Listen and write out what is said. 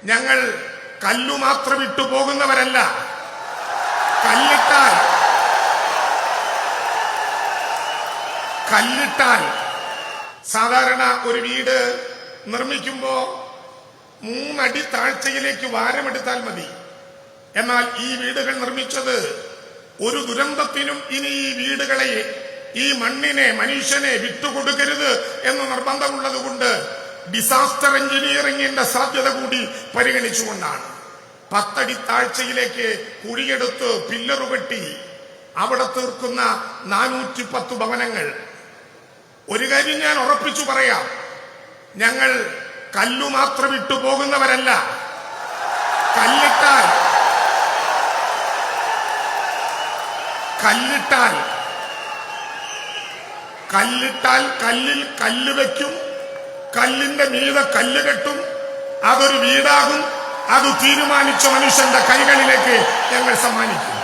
ഞങ്ങൾ കല്ലു മാത്രം ഇട്ടു പോകുന്നവരല്ല. കല്ലിട്ടാൽ സാധാരണ ഒരു വീട് നിർമ്മിക്കുമ്പോ 3 അടി താഴ്ചയിലേക്ക് വാരമെടുത്താൽ മതി. എന്നാൽ ഈ വീടുകൾ നിർമ്മിച്ചത് ഒരു ദുരന്തത്തിനും ഇനി ഈ വീടുകളെ, ഈ മണ്ണിനെ, മനുഷ്യനെ വിട്ടുകൊടുക്കരുത് എന്ന് നിർബന്ധമുള്ളത് കൊണ്ട് ഡിസാസ്റ്റർ എഞ്ചിനീയറിംഗിന്റെ സാധ്യത കൂടി പരിഗണിച്ചുകൊണ്ടാണ് 10 അടി താഴ്ചയിലേക്ക് കുഴിയെടുത്ത് പില്ലറുകെട്ടി അവിടെ തീർക്കുന്ന 410 ഭവനങ്ങൾ. ഒരു കാര്യം ഞാൻ ഉറപ്പിച്ചു പറയാം, ഞങ്ങൾ കല്ലു മാത്രം ഇട്ടു പോകുന്നവരല്ല. കല്ലിട്ടാൽ കല്ലിൽ കല്ല് വെക്കും, കല്ലിന്റെ മീതെ കല്ല് കെട്ടും, അതൊരു വീടാകും. അത് തീരുമാനിച്ച മനുഷ്യന്റെ കൈകളിലേക്ക് ഞങ്ങൾ സമ്മാനിക്കും.